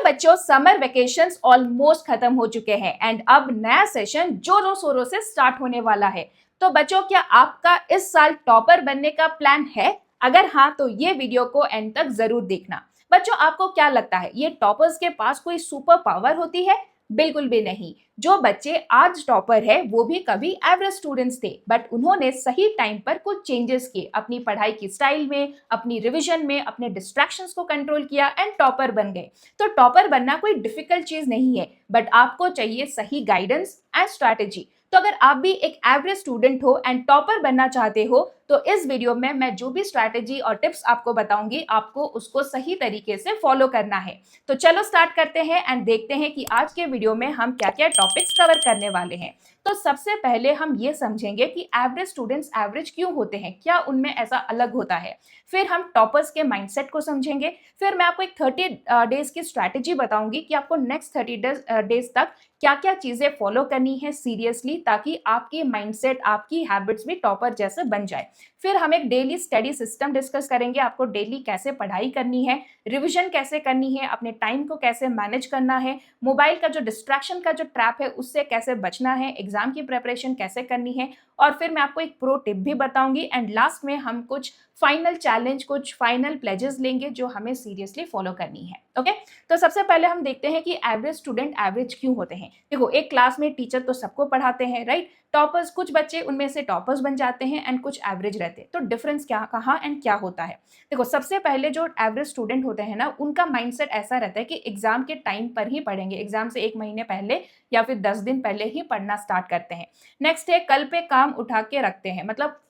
बच्चों, summer vacations almost खत्म हो चुके हैं एंड अब नया सेशन जोरों शोरों से स्टार्ट होने वाला है। तो बच्चों, क्या आपका इस साल टॉपर बनने का प्लान है? अगर हाँ, तो ये वीडियो को एंड तक जरूर देखना। बच्चों, आपको क्या लगता है, ये टॉपर्स के पास कोई सुपर पावर होती है? बिल्कुल भी नहीं। जो बच्चे आज टॉपर है वो भी कभी एवरेज स्टूडेंट्स थे, बट उन्होंने सही टाइम पर कुछ चेंजेस किए अपनी पढ़ाई की स्टाइल में, अपनी रिवीजन में, अपने डिस्ट्रैक्शंस को कंट्रोल किया एंड टॉपर बन गए। तो टॉपर बनना कोई डिफिकल्ट चीज नहीं है, बट आपको चाहिए सही गाइडेंस एंड स्ट्रैटेजी। तो अगर आप भी एक एवरेज स्टूडेंट हो एंड टॉपर बनना चाहते हो, तो इस वीडियो में मैं जो भी स्ट्रैटेजी और टिप्स आपको बताऊंगी, आपको उसको सही तरीके से फॉलो करना है। तो चलो स्टार्ट करते हैं एंड देखते हैं कि आज के वीडियो में हम क्या क्या टॉपिक्स कवर करने वाले हैं। तो सबसे पहले हम ये समझेंगे कि एवरेज स्टूडेंट्स एवरेज क्यों होते हैं, क्या उनमें ऐसा अलग होता है। फिर हम टॉपर्स के माइंडसेट को समझेंगे। फिर मैं आपको एक 30 डेज की स्ट्रैटेजी बताऊंगी कि आपको नेक्स्ट 30 डेज तक क्या क्या चीजें फॉलो करनी है सीरियसली, ताकि आपकी माइंडसेट, आपकी हैबिट्स भी टॉपर जैसे बन जाए। फिर हम एक डेली स्टडी सिस्टम डिस्कस करेंगे, आपको डेली कैसे पढ़ाई करनी है, रिवीजन कैसे करनी है, अपने टाइम को कैसे मैनेज करना है, मोबाइल का जो डिस्ट्रैक्शन का जो ट्रैप है उससे कैसे बचना है, एग्जाम की प्रिपरेशन कैसे करनी है। और फिर मैं आपको एक प्रो टिप भी बताऊंगी एंड लास्ट में हम कुछ फाइनल चैलेंज, कुछ फाइनल प्लेजेस लेंगे जो हमें सीरियसली फॉलो करनी है। ओके, तो सबसे पहले हम देखते हैं कि एवरेज स्टूडेंट एवरेज क्यों होते हैं। देखो, एक क्लास में टीचर तो सबको पढ़ाते हैं, राइट। टॉपर्स, कुछ बच्चे उनमें से टॉपर्स बन जाते हैं एंड कुछ एवरेज रहते हैं। तो डिफरेंस क्या, कहाँ एंड क्या होता है? देखो, सबसे पहले जो एवरेज स्टूडेंट होते हैं ना, उनका माइंडसेट ऐसा रहता है कि एग्जाम के टाइम पर ही पढ़ेंगे, एग्जाम से 1 महीने पहले या फिर 10 दिन पहले ही पढ़ना स्टार्ट करते हैं। नेक्स्ट है, कल पे काम उठा के रखते हैं। मतलब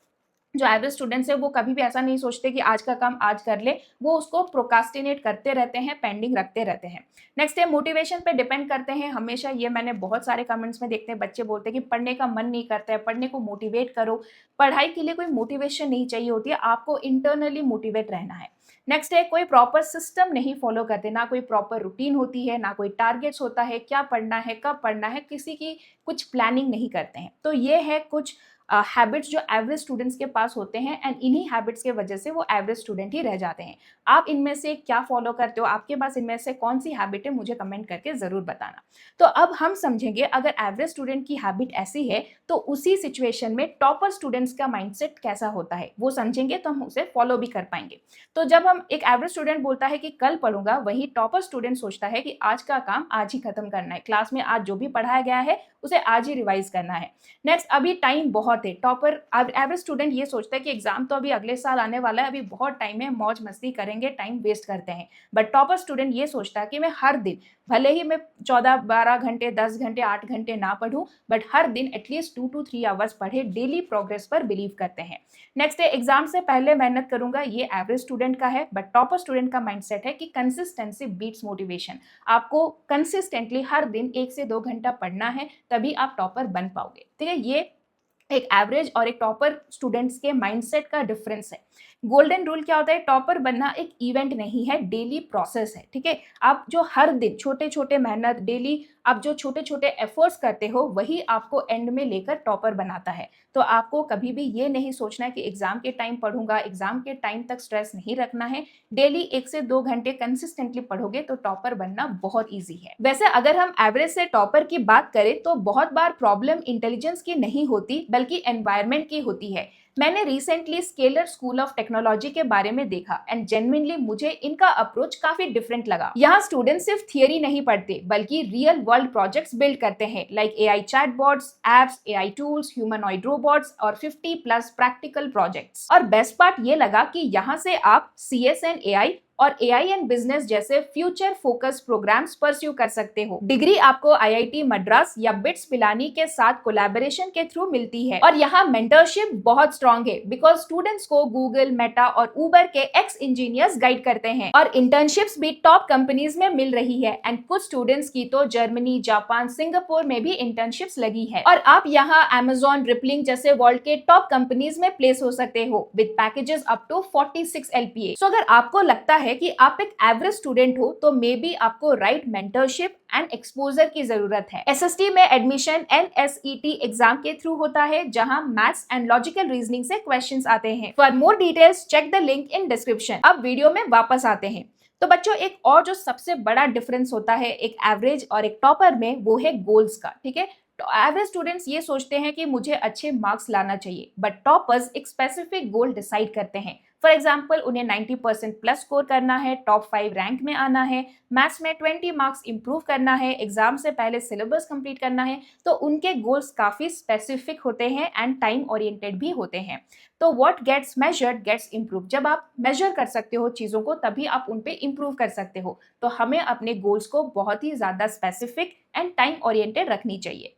जो एवरेज स्टूडेंट्स है वो कभी भी ऐसा नहीं सोचते कि आज का काम आज कर ले, वो उसको प्रोकास्टिनेट करते रहते हैं, पेंडिंग रखते रहते हैं। नेक्स्ट है, मोटिवेशन पे डिपेंड करते हैं हमेशा। ये मैंने बहुत सारे कमेंट्स में देखते हैं, बच्चे बोलते हैं कि पढ़ने का मन नहीं करता है, पढ़ने को मोटिवेट करो। पढ़ाई के लिए कोई मोटिवेशन नहीं चाहिए होती है, आपको इंटरनली मोटिवेट रहना है। नेक्स्ट है, कोई प्रॉपर सिस्टम नहीं फॉलो करते, ना कोई प्रॉपर रूटीन होती है, ना कोई टारगेट्स होता है, क्या पढ़ना है, कब पढ़ना है, किसी की कुछ प्लानिंग नहीं करते हैं। तो ये है कुछ हैबिट्स जो एवरेज स्टूडेंट्स के पास होते हैं एंड इन्हीं हैबिट्स के वजह से वो एवरेज स्टूडेंट ही रह जाते हैं। आप इनमें से क्या फॉलो करते हो, आपके पास इनमें से कौन सी हैबिट है, मुझे कमेंट करके जरूर बताना। तो अब हम समझेंगे, अगर एवरेज स्टूडेंट की हैबिट ऐसी है तो उसी सिचुएशन में टॉपर स्टूडेंट्स का माइंडसेट कैसा होता है वो समझेंगे, तो हम उसे फॉलो भी कर पाएंगे। तो जब हम एक एवरेज स्टूडेंट बोलता है कि कल पढ़ूंगा, वही टॉपर स्टूडेंट सोचता है कि आज का काम आज ही खत्म करना है, क्लास में आज जो भी पढ़ाया गया है उसे आज ही रिवाइज करना है। नेक्स्ट, अभी टाइम बहुत है। टॉपर, एवरेज स्टूडेंट ये सोचता है कि एग्जाम तो अभी अगले साल आने वाला है, अभी बहुत टाइम है, मौज मस्ती करेंगे, टाइम वेस्ट करते हैं। बट टॉपर स्टूडेंट ये सोचता है कि मैं हर दिन, भले ही मैं 14-12 घंटे, 10 घंटे, 8 घंटे ना पढ़ूं, बट हर दिन एटलीस्ट 2 to 3 आवर्स पढ़े, डेली प्रोग्रेस पर बिलीव करते हैं। नेक्स्ट है, एग्जाम से पहले मेहनत करूंगा, ये एवरेज स्टूडेंट का है। बट टॉपर स्टूडेंट का माइंडसेट है कि कंसिस्टेंसी बीट्स मोटिवेशन। आपको कंसिस्टेंटली हर दिन 1 से 2 घंटा पढ़ना है, तभी आप टॉपर बन पाओगे। ठीक है, ये एक एवरेज और एक टॉपर स्टूडेंट्स के माइंडसेट का डिफरेंस है। गोल्डन रूल क्या होता है, टॉपर बनना एक इवेंट नहीं है, डेली प्रोसेस है। ठीक है, आप जो हर दिन छोटे छोटे मेहनत, डेली आप जो छोटे छोटे एफर्ट्स करते हो, वही आपको एंड में लेकर टॉपर बनाता है। तो आपको कभी भी ये नहीं सोचना है कि एग्जाम के टाइम पढ़ूंगा, एग्जाम के टाइम तक स्ट्रेस नहीं रखना है। डेली 1 से 2 घंटे कंसिस्टेंटली पढ़ोगे तो टॉपर बनना बहुत ईजी है। वैसे अगर हम एवरेज से टॉपर की बात करें तो बहुत बार प्रॉब्लम इंटेलिजेंस की नहीं होती, बल्कि एनवायरमेंट की होती है। मैंने recently scalar school of technology के बारे में देखा एंड जेन्युइनली मुझे इनका अप्रोच काफी डिफरेंट लगा। यहाँ स्टूडेंट सिर्फ थियरी नहीं पढ़ते, बल्कि रियल वर्ल्ड प्रोजेक्ट्स बिल्ड करते हैं, like AI chatbots, apps, AI tools, humanoid robots और 50+ प्रैक्टिकल प्रोजेक्ट्स। और बेस्ट पार्ट ये लगा कि यहाँ से आप सीएसएन एआई और एआई एंड बिजनेस जैसे फ्यूचर फोकस प्रोग्राम्स परस्यू कर सकते हो। डिग्री आपको आईआईटी मद्रास या बिट्स पिलानी के साथ कोलैबोरेशन के थ्रू मिलती है। और यहाँ मेंटरशिप बहुत स्ट्रॉन्ग है, बिकॉज स्टूडेंट्स को गूगल, मेटा और उबर के एक्स इंजीनियर्स गाइड करते हैं। और इंटर्नशिप्स भी टॉप कंपनीज में मिल रही है एंड कुछ स्टूडेंट्स की तो जर्मनी, जापान, सिंगापुर में भी इंटर्नशिप्स लगी है। और आप यहाँ अमेजॉन, रिपलिंग जैसे वर्ल्ड के टॉप कंपनीज में प्लेस हो सकते हो with packages up to 46 LPA। So अगर आपको लगता है कि आप एक एवरेज स्टूडेंट हो, तो मे बी आपको राइट मेंटरशिप एंड एक्सपोजर की जरूरत है। एसएसटी में एडमिशन NSET एग्जाम के थ्रू होता है, जहां मैथ्स एंड लॉजिकल रीजनिंग से क्वेश्चंस आते हैं। For more details check the link in description. अब वीडियो में वापस आते हैं। तो बच्चों एक और जो सबसे बड़ा डिफरेंस होता है एक एवरेज और एक टॉपर में, वो है गोल्स का, ठीक है। तो एवरेज स्टूडेंट्स ये सोचते हैं कि मुझे अच्छे मार्क्स लाना चाहिए, बट टॉपर्स एक स्पेसिफिक गोल डिसाइड करते हैं। फॉर एग्जाम्पल उन्हें 90% प्लस स्कोर करना है, टॉप 5 रैंक में आना है, मैथ्स में 20 मार्क्स इंप्रूव करना है, एग्जाम से पहले सिलेबस कंप्लीट करना है। तो उनके गोल्स काफी स्पेसिफिक होते हैं एंड टाइम ओरिएंटेड भी होते हैं। तो what gets measured gets improve. जब आप मेजर कर सकते हो चीजों को तभी आप उन पे इंप्रूव कर सकते हो। तो हमें अपने गोल्स को बहुत ही ज्यादा स्पेसिफिक एंड टाइम ओरिएंटेड रखनी चाहिए।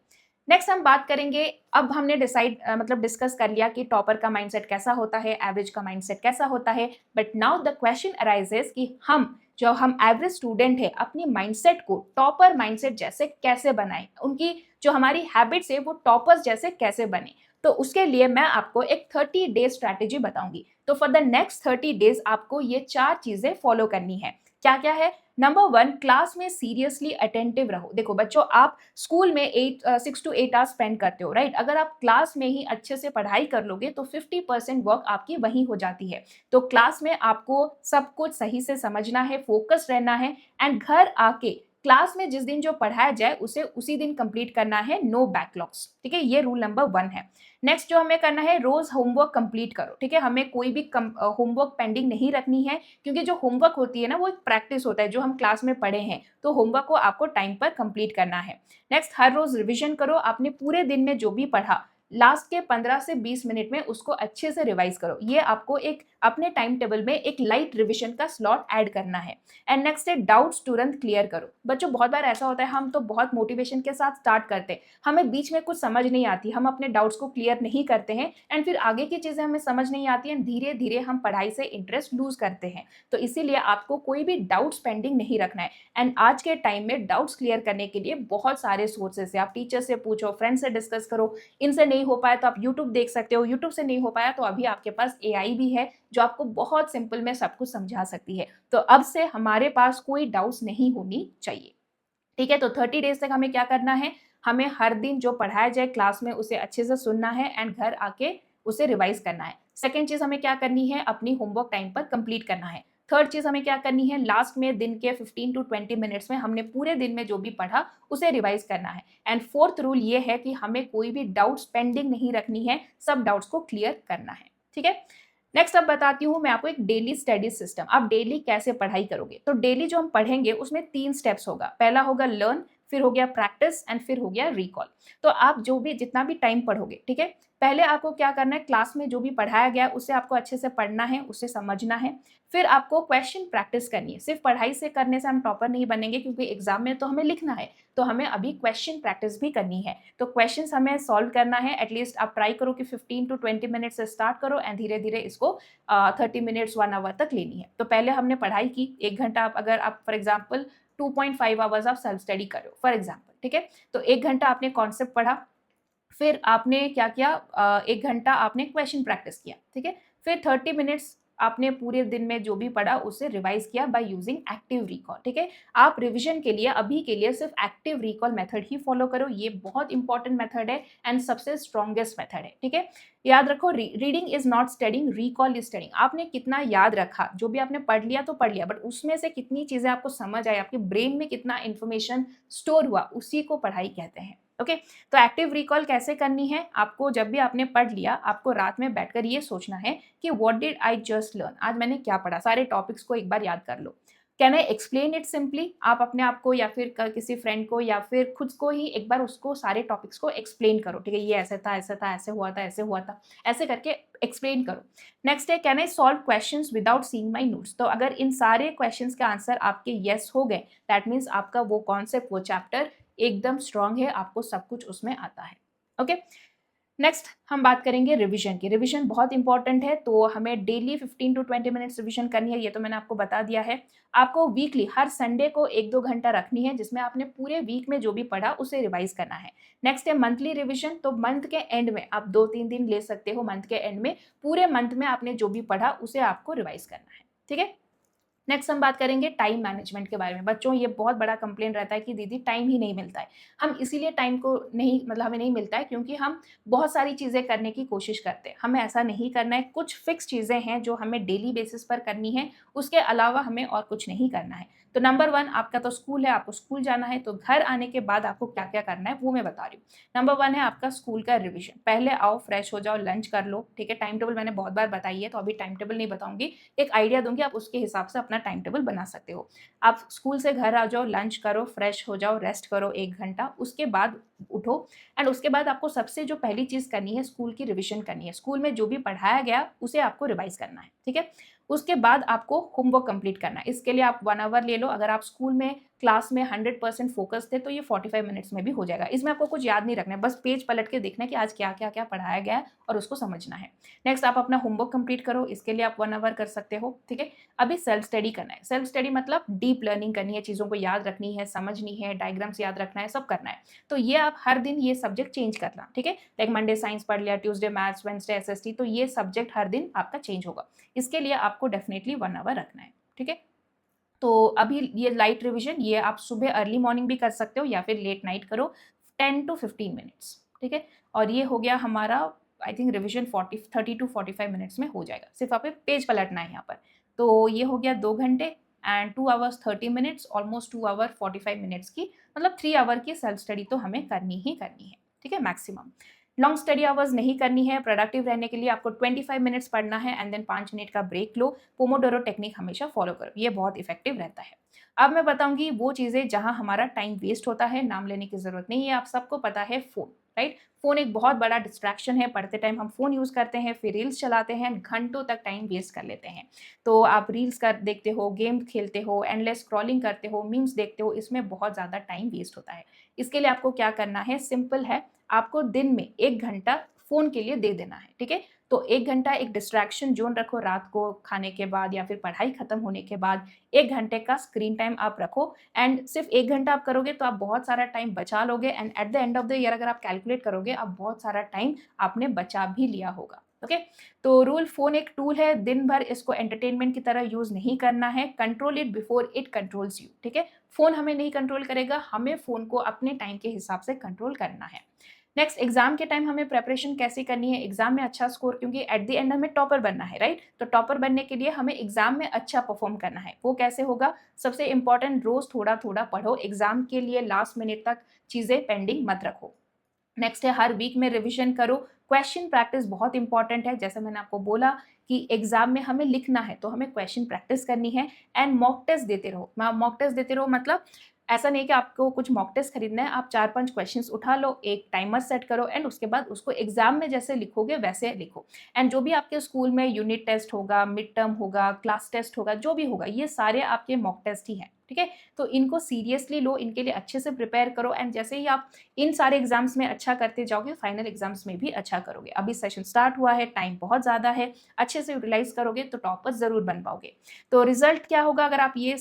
नेक्स्ट हम बात करेंगे, अब हमने मतलब डिस्कस कर लिया कि टॉपर का माइंडसेट कैसा होता है, एवरेज का माइंडसेट कैसा होता है। But now the question arises कि हम एवरेज स्टूडेंट है अपनी माइंडसेट को टॉपर माइंडसेट जैसे कैसे बनाएं, उनकी जो हमारी हैबिट्स है वो टॉपर्स जैसे कैसे बने। तो उसके लिए मैं आपको एक 30 डेज स्ट्रैटेजी बताऊंगी। तो फॉर द नेक्स्ट 30 डेज आपको ये 4 चीजें फॉलो करनी है। क्या क्या है? नंबर 1, क्लास में सीरियसली अटेंटिव रहो। देखो बच्चों, आप स्कूल में 6 to 8 आवर्स स्पेंड करते हो, राइट। अगर आप क्लास में ही अच्छे से पढ़ाई कर लोगे तो 50% वर्क आपकी वहीं हो जाती है। तो क्लास में आपको सब कुछ सही से समझना है, फोकस रहना है, एंड घर आके क्लास में जिस दिन जो पढ़ाया जाए उसे उसी दिन कंप्लीट करना है, नो बैकलॉग्स, ठीक है। ये रूल नंबर 1 है। नेक्स्ट जो हमें करना है, रोज होमवर्क कंप्लीट करो, ठीक है। हमें कोई भी होमवर्क पेंडिंग नहीं रखनी है, क्योंकि जो होमवर्क होती है ना वो एक प्रैक्टिस होता है, जो हम क्लास में पढ़े हैं। तो होमवर्क को आपको टाइम पर कंप्लीट करना है। नेक्स्ट, हर रोज रिवीजन करो, आपने पूरे दिन में जो भी पढ़ा लास्ट के 15 से 20 मिनट में उसको अच्छे से रिवाइज करो। ये आपको एक अपने टाइम टेबल में एक लाइट रिवीजन का स्लॉट ऐड करना है। एंड नेक्स्ट है, डाउट्स तुरंत क्लियर करो। बच्चों बहुत बार ऐसा होता है, हम तो बहुत मोटिवेशन के साथ स्टार्ट करते हैं, हमें बीच में कुछ समझ नहीं आती, हम अपने डाउट्स को क्लियर नहीं करते हैं, एंड फिर आगे की चीजें हमें समझ नहीं आती हैं, धीरे धीरे हम पढ़ाई से इंटरेस्ट लूज करते हैं। तो इसीलिए आपको कोई भी डाउट्स पेंडिंग नहीं रखना है। एंड आज के टाइम में डाउट्स क्लियर करने के लिए बहुत सारे सोर्सेस है, आप टीचर से पूछो, फ्रेंड से डिस्कस करो। इनसे नहीं हो पाया तो आप यूट्यूब देख सकते हो, यूट्यूब से नहीं हो पाया तो अभी आपके पास एआई भी है जो आपको बहुत सिंपल में सब कुछ समझा सकती है। तो अब से हमारे पास कोई डाउट्स नहीं होनी चाहिए, ठीक है। तो 30 डेज तक हमें क्या करना है, हमें हर दिन जो पढ़ाया जाए क्लास में उसे अच्छे से सुनना है एंड घर आके उसे रिवाइज करना है। सेकेंड चीज हमें क्या करनी है, अपनी होमवर्क टाइम पर कंप्लीट करना है। थर्ड चीज हमें क्या करनी है, लास्ट में दिन के 15 to 20 मिनट्स में हमने पूरे दिन में जो भी पढ़ा उसे रिवाइज करना है। एंड फोर्थ रूल ये है कि हमें कोई भी डाउट्स पेंडिंग नहीं रखनी है, सब डाउट्स को क्लियर करना है, ठीक है। नेक्स्ट अब बताती हूँ मैं आपको एक डेली स्टडी सिस्टम, आप डेली कैसे पढ़ाई करोगे। तो डेली जो हम पढ़ेंगे उसमें 3 स्टेप्स होगा। पहला होगा लर्न, फिर हो गया प्रैक्टिस, एंड फिर हो गया रिकॉल। तो आप जो भी जितना भी टाइम पढ़ोगे, ठीक है, पहले आपको क्या करना है, क्लास में जो भी पढ़ाया गया उसे आपको अच्छे से पढ़ना है, उसे समझना है। फिर आपको क्वेश्चन प्रैक्टिस करनी है। सिर्फ पढ़ाई से करने से हम टॉपर नहीं बनेंगे, क्योंकि एग्जाम में तो हमें लिखना है, तो हमें अभी क्वेश्चन प्रैक्टिस भी करनी है। तो क्वेश्चंस हमें सॉल्व करना है। एटलीस्ट आप ट्राई करो कि 15 to 20 मिनट से स्टार्ट करो एंड धीरे धीरे इसको 30 मिनट्स 1 आवर तक लेनी है। तो पहले हमने पढ़ाई की 1 घंटा, आप अगर आप फॉर एग्जाम्पल 2.5 आवर्स आप सेल्फ स्टडी करो फॉर एग्जाम्पल, ठीक है। तो 1 घंटा आपने कॉन्सेप्ट पढ़ा, फिर आपने क्या किया, 1 घंटा आपने क्वेश्चन प्रैक्टिस किया, ठीक है। फिर 30 मिनट्स आपने पूरे दिन में जो भी पढ़ा उसे रिवाइज किया बाय यूजिंग एक्टिव रिकॉल, ठीक है। आप रिवीजन के लिए अभी के लिए सिर्फ एक्टिव रिकॉल मेथड ही फॉलो करो, ये बहुत इंपॉर्टेंट मेथड है एंड सबसे स्ट्रॉन्गेस्ट मेथड है, ठीक है। याद रखो, reading is not studying, recall is studying. आपने कितना याद रखा, जो भी आपने पढ़ लिया तो पढ़ लिया, बट उसमें से कितनी चीजें आपको समझ आई, आपके ब्रेन में कितना इंफॉर्मेशन स्टोर हुआ, उसी को पढ़ाई कहते हैं, ओके। तो एक्टिव रिकॉल कैसे करनी है, आपको जब भी आपने पढ़ लिया आपको रात में बैठकर ये सोचना है कि what did I just learn, आज मैंने क्या पढ़ा, सारे टॉपिक्स को एक बार याद कर लो। Can I explain it simply, आप अपने आप को या फिर किसी फ्रेंड को या फिर खुद को ही एक बार उसको सारे टॉपिक्स को एक्सप्लेन करो, ठीक है। ये ऐसे था, ऐसे था, ऐसे हुआ था, ऐसे हुआ था, ऐसे करके एक्सप्लेन करो। नेक्स्ट है, can I solve questions without seeing my notes. तो अगर इन सारे क्वेश्चंस के आंसर आपके यस हो गए, दैट मीन्स आपका वो कॉन्सेप्ट, वो चैप्टर एकदम स्ट्रांग है, आपको सब कुछ उसमें आता है, ओके। नेक्स्ट हम बात करेंगे रिवीजन की। रिवीजन बहुत इंपॉर्टेंट है, तो हमें डेली 15 to 20 मिनट्स रिवीजन करनी है, ये तो मैंने आपको बता दिया है। आपको वीकली हर संडे को 1-2 घंटा रखनी है, जिसमें आपने पूरे वीक में जो भी पढ़ा उसे रिवाइज करना है। नेक्स्ट है मंथली रिवीजन, तो मंथ के एंड में आप 2-3 दिन ले सकते हो, मंथ के एंड में पूरे मंथ में आपने जो भी पढ़ा उसे आपको रिवाइज करना है, ठीक है। नेक्स्ट हम बात करेंगे टाइम मैनेजमेंट के बारे में। बच्चों, ये बहुत बड़ा कंप्लेन रहता है कि दीदी टाइम ही नहीं मिलता है। हम इसीलिए टाइम को नहीं मतलब हमें नहीं मिलता है क्योंकि हम बहुत सारी चीज़ें करने की कोशिश करते हैं। हमें ऐसा नहीं करना है, कुछ फिक्स चीज़ें हैं जो हमें डेली बेसिस पर करनी है, उसके अलावा हमें और कुछ नहीं करना है। तो नंबर 1 आपका तो स्कूल है, आपको स्कूल जाना है, तो घर आने के बाद आपको क्या-क्या करना है वो मैं बता रही हूँ। नंबर 1 है आपका स्कूल का रिविज़न। पहले आओ, फ्रेश हो जाओ, लंच कर लो, ठीक है? टाइम टेबल मैंने बहुत बार बताई है, तो अभी टाइम टेबल नहीं बताऊँगी। एक आइडिया दूँगी, आप उसके हिसाब से अपना टाइम टेबल बना सकते हो। आप स्कूल से घर आ जाओ, लंच करो, फ्रेश हो जाओ, रेस्ट करो 1 घंटा, उसके बाद उठो एंड उसके बाद आपको सबसे जो पहली चीज़ करनी है, स्कूल की रिविज़न करनी है। स्कूल में जो भी पढ़ाया गया, उसे आपको रिवाइज़ करना है, ठीक है? उसके बाद आपको होमवर्क कंप्लीट करना है। इसके लिए आप 1 आवर ले लो। अगर आप स्कूल में क्लास में 100% फ़ोकस थे, तो ये 45 मिनट्स में भी हो जाएगा। इसमें आपको कुछ याद नहीं रखना है, बस पेज पलट के देखना है कि आज क्या-क्या पढ़ाया गया है और उसको समझना है। नेक्स्ट आप अपना होमवर्क कंप्लीट करो, इसके लिए आप 1 आवर कर सकते हो, ठीक है? अभी सेल्फ स्टडी करना है। सेल्फ स्टडी मतलब डीप लर्निंग करनी है, चीज़ों को याद रखनी है, समझनी है, डायग्राम्स याद रखना है, सब करना है। तो ये आप हर दिन ये सब्जेक्ट चेंज करना, ठीक है? लाइक मंडे साइंस पढ़ लिया, ट्यूसडे मैथ्स, वेडनेसडे एसएसटी, तो ये सब्जेक्ट हर दिन आपका चेंज होगा। इसके लिए आपको डेफिनिटली 1 आवर रखना है, ठीक है? तो अभी ये लाइट रिविज़न ये आप सुबह अर्ली मॉर्निंग भी कर सकते हो या फिर लेट नाइट करो, 10 टू 15 मिनट्स, ठीक है? और ये हो गया हमारा I think revision 30 to 45 minutes में हो जाएगा। सिर्फ़ आपको पेज पलटना है यहाँ पर। तो ये हो गया 2 घंटे and 2 hours 30 minutes, almost 2 hour 45 minutes की मतलब 3 आवर की सेल्फ स्टडी तो हमें करनी ही करनी है, ठीक है? मैक्सिमम। लॉन्ग स्टडी आवर्स नहीं करनी है, प्रोडक्टिव रहने के लिए आपको 25 मिनट्स पढ़ना है एंड देन 5 मिनट का ब्रेक लो। पोमोडोरो टेक्निक हमेशा फॉलो करो, ये बहुत इफेक्टिव रहता है। अब मैं बताऊंगी वो चीज़ें जहां हमारा टाइम वेस्ट होता है, नाम लेने की ज़रूरत नहीं है, आप सबको पता है फ़ोन, राइट? फ़ोन एक बहुत बड़ा डिस्ट्रैक्शन है, पढ़ते टाइम हम फ़ोन यूज़ करते हैं, फिर रील्स चलाते हैं, घंटों तक टाइम वेस्ट कर लेते हैं। तो आप रील्स कर देखते हो, गेम खेलते हो, एंडलेस स्क्रॉलिंग करते हो, मीम्स देखते हो, इसमें बहुत ज़्यादा टाइम वेस्ट होता है। इसके लिए आपको क्या करना है, सिंपल है, आपको दिन में 1 घंटा फ़ोन के लिए दे देना है, ठीक है? तो 1 घंटा एक डिस्ट्रैक्शन ज़ोन रखो, रात को खाने के बाद या फिर पढ़ाई खत्म होने के बाद 1 घंटे का स्क्रीन टाइम आप रखो एंड सिर्फ़ 1 घंटा आप करोगे तो आप बहुत सारा टाइम बचा लोगे and at the end of the year अगर आप कैलकुलेट करोगे, आप बहुत सारा टाइम आपने बचा भी लिया होगा, ओके? तो रूल, फ़ोन एक टूल है, दिन भर इसको एंटरटेनमेंट की तरह यूज़ नहीं करना है, control it before it controls you, ठीक है? फ़ोन हमें नहीं कंट्रोल करेगा, हमें फ़ोन को अपने टाइम के हिसाब से कंट्रोल करना है। नेक्स्ट, एग्जाम के टाइम हमें प्रिपरेशन कैसे करनी है, एग्जाम में अच्छा स्कोर, क्योंकि एट द एंड हमें टॉपर बनना है, राइट? तो टॉपर बनने के लिए हमें एग्जाम में अच्छा परफॉर्म करना है। वो कैसे होगा? सबसे इंपॉर्टेंट, रोज थोड़ा थोड़ा पढ़ो, एग्जाम के लिए लास्ट मिनट तक चीजें पेंडिंग मत रखो। नेक्स्ट है हर वीक में रिवीजन करो। क्वेश्चन प्रैक्टिस बहुत इंपॉर्टेंट है, जैसे मैंने आपको बोला कि एग्जाम में हमें लिखना है तो हमें क्वेश्चन प्रैक्टिस करनी है एंड मॉक टेस्ट देते रहो। मॉक टेस्ट देते रहो मतलब ऐसा नहीं कि आपको कुछ मॉक टेस्ट खरीदना है, आप 4-5 क्वेश्चंस उठा लो, एक टाइमर सेट करो एंड उसके बाद उसको एग्जाम में जैसे लिखोगे वैसे लिखो। एंड जो भी आपके स्कूल में यूनिट टेस्ट होगा, मिड टर्म होगा, क्लास टेस्ट होगा, जो भी होगा, ये सारे आपके मॉक टेस्ट ही हैं, ठीक है? तो इनको सीरियसली लो, इनके लिए अच्छे से प्रिपेयर करो एंड जैसे ही आप इन सारे एग्जाम्स में अच्छा करते जाओगे, फाइनल एग्जाम्स में भी अच्छा करोगे। अभी सेशन स्टार्ट हुआ है, टाइम बहुत ज़्यादा है, अच्छे से यूटिलाइज करोगे तो टॉपर ज़रूर बन पाओगे। तो रिजल्ट क्या होगा अगर आप ये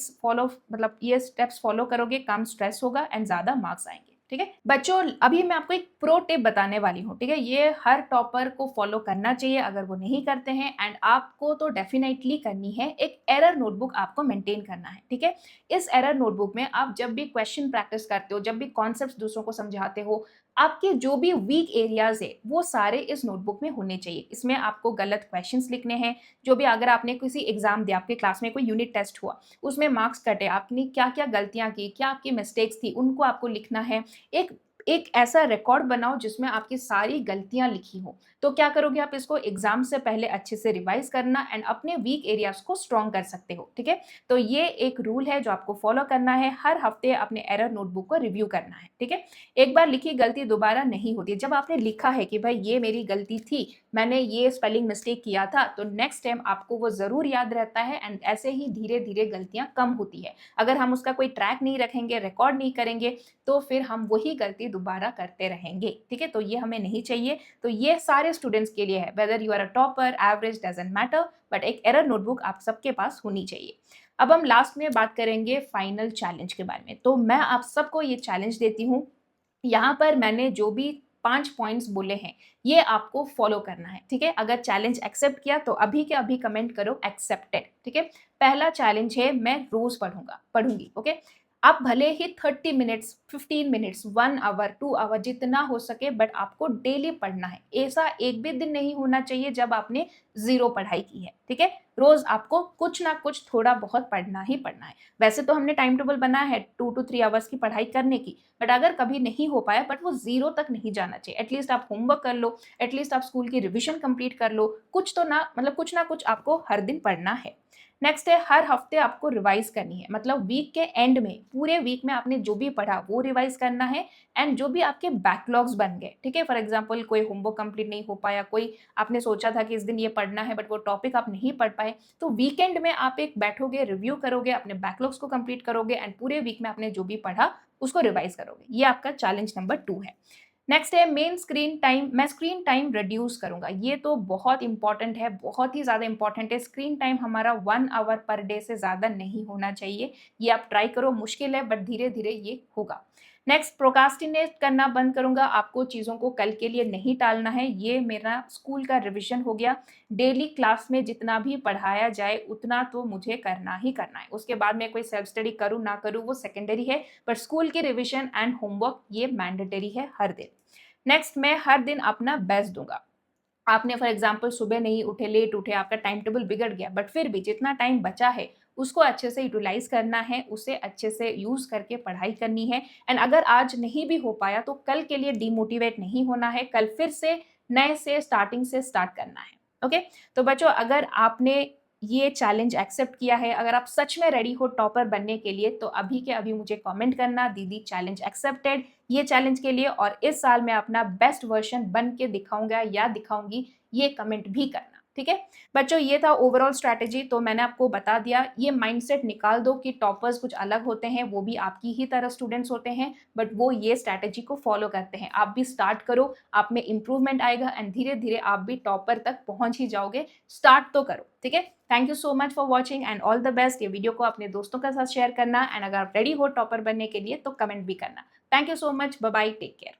ये स्टेप्स फॉलो करोगे? कम स्ट्रेस होगा एंड ज़्यादा मार्क्स आएंगे, ठीक है? बच्चों, अभी मैं आपको एक प्रो टिप बताने वाली हूँ, ठीक है? ये हर टॉपर को फॉलो करना चाहिए अगर वो नहीं करते हैं, एंड आपको तो डेफिनेटली करनी है। एक एरर नोटबुक आपको मेंटेन करना है, ठीक है? इस एरर नोटबुक में आप जब भी क्वेश्चन प्रैक्टिस करते हो, जब भी कॉन्सेप्ट्स दूसरों को समझाते हो, आपके जो भी वीक एरियाज है वो सारे इस नोटबुक में होने चाहिए। इसमें आपको गलत क्वेश्चंस लिखने हैं, जो भी अगर आपने किसी एग्जाम दिया, आपके क्लास में कोई यूनिट टेस्ट हुआ, उसमें मार्क्स कटे, आपने क्या क्या गलतियां की, क्या आपकी मिस्टेक्स थी, उनको आपको लिखना है। एक एक ऐसा रिकॉर्ड बनाओ जिसमें आपकी सारी गलतियां लिखी हो। तो क्या करोगे आप? इसको एग्जाम से पहले अच्छे से रिवाइज करना एंड अपने वीक एरियाज को स्ट्रॉन्ग कर सकते हो, ठीक है? तो ये एक रूल है जो आपको फॉलो करना है, हर हफ्ते अपने एरर नोटबुक को रिव्यू करना है, ठीक है? एक बार लिखी गलती दोबारा नहीं होती है। जब आपने लिखा है कि भाई ये मेरी गलती थी, मैंने ये स्पेलिंग मिस्टेक किया था, तो नेक्स्ट टाइम आपको वो जरूर याद रहता है एंड ऐसे ही धीरे धीरे गलतियां कम होती है। अगर हम उसका कोई ट्रैक नहीं रखेंगे, रिकॉर्ड नहीं करेंगे, तो फिर हम वही गलती दोबारा करते रहेंगे, ठीक है? तो ये हमें नहीं चाहिए। तो ये सारे स्टूडेंट्स के लिए है, whether you are a topper, average, doesn't matter, but एक एरर नोटबुक आप सबके पास होनी चाहिए। अब हम लास्ट में बात करेंगे फाइनल चैलेंज के बारे में। तो मैं आप सबको ये चैलेंज देती हूँ, यहाँ पर मैंने जो भी 5 पॉइंट्स बोले हैं, ये आपको फॉलो करना है, ठीक है। अगर चैलेंज एक्सेप्ट किया तो अभी के अभी कमेंट करो एक्सेप्टेड, ठीक है। पहला चैलेंज है मैं रोज पढ़ूंगी, ओके। आप भले ही 30 मिनट्स, 15 मिनट्स, 1 आवर, 2 आवर जितना हो सके, बट आपको डेली पढ़ना है। ऐसा एक भी दिन नहीं होना चाहिए जब आपने जीरो पढ़ाई की है, ठीक है। रोज आपको कुछ ना कुछ थोड़ा बहुत पढ़ना ही पढ़ना है। वैसे तो हमने टाइम टेबल बनाया है 2 to 3 आवर्स की पढ़ाई करने की, बट अगर कभी नहीं हो पाया, बट वो जीरो तक नहीं जाना चाहिए। एटलीस्ट आप होमवर्क कर लो, एटलीस्ट आप स्कूल की रिविजन कंप्लीट कर लो, कुछ तो ना, मतलब कुछ ना कुछ आपको हर दिन पढ़ना है। नेक्स्ट है हर हफ्ते आपको रिवाइज करनी है, मतलब वीक के एंड में, पूरे वीक में आपने जो भी पढ़ा वो रिवाइज करना है। एंड जो भी आपके बैकलॉग्स बन गए, ठीक है, फॉर एग्जांपल कोई होमवर्क कंप्लीट नहीं हो पाया, कोई आपने सोचा था कि इस दिन ये पढ़ना है बट वो टॉपिक आप नहीं पढ़ पाए, तो वीकेंड में आप एक बैठोगे, रिव्यू करोगे, अपने बैकलॉग्स को कंप्लीट करोगे एंड पूरे वीक में आपने जो भी पढ़ा उसको रिवाइज करोगे। ये आपका चैलेंज नंबर 2 है। नेक्स्ट है मेन स्क्रीन टाइम, मैं स्क्रीन टाइम रिड्यूस करूंगा। ये तो बहुत इंपॉर्टेंट है, बहुत ही ज़्यादा इंपॉर्टेंट है। स्क्रीन टाइम हमारा 1 आवर पर डे से ज़्यादा नहीं होना चाहिए। ये आप ट्राई करो, मुश्किल है बट धीरे धीरे ये होगा। नेक्स्ट, प्रोकास्टिनेट करना बंद करूंगा। आपको चीज़ों को कल के लिए नहीं टालना है। ये मेरा स्कूल का रिविजन हो गया। डेली क्लास में जितना भी पढ़ाया जाए उतना तो मुझे करना ही करना है। उसके बाद मैं कोई सेल्फ स्टडी करूँ ना करूँ वो सेकेंडरी है, पर स्कूल की रिविजन एंड होमवर्क ये मैंडेटरी है हर दिन। नेक्स्ट, मैं हर दिन अपना बेस्ट दूंगा। आपने फॉर एग्जाम्पल सुबह नहीं उठे, लेट उठे, आपका टाइम टेबल बिगड़ गया, बट फिर भी जितना टाइम बचा है उसको अच्छे से यूटिलाइज करना है, उसे अच्छे से यूज करके पढ़ाई करनी है। एंड अगर आज नहीं भी हो पाया तो कल के लिए डिमोटिवेट नहीं होना है, कल फिर से नए से स्टार्टिंग से स्टार्ट करना है, ओके। तो बच्चों, अगर आपने ये चैलेंज एक्सेप्ट किया है, अगर आप सच में रेडी हो टॉपर बनने के लिए, तो अभी के अभी मुझे कमेंट करना दीदी चैलेंज एक्सेप्टेड, ये चैलेंज के लिए, और इस साल मैं अपना बेस्ट वर्जन बन के दिखाऊंगा या दिखाऊंगी, ये कमेंट भी करना, ठीक है। बच्चों, ये था ओवरऑल स्ट्रैटेजी। तो मैंने आपको बता दिया, ये माइंडसेट निकाल दो कि टॉपर्स कुछ अलग होते हैं, वो भी आपकी ही तरह स्टूडेंट्स होते हैं, बट वो ये स्ट्रैटेजी को फॉलो करते हैं। आप भी स्टार्ट करो, आप में इंप्रूवमेंट आएगा एंड धीरे धीरे आप भी टॉपर तक पहुंच ही जाओगे। स्टार्ट तो करो, ठीक है। Thank you so much for watching and all the best. ये वीडियो को अपने दोस्तों के साथ शेयर करना एंड अगर आप रेडी हो टॉपर बनने के लिए तो कमेंट भी करना। Thank you so much, bye bye, take care.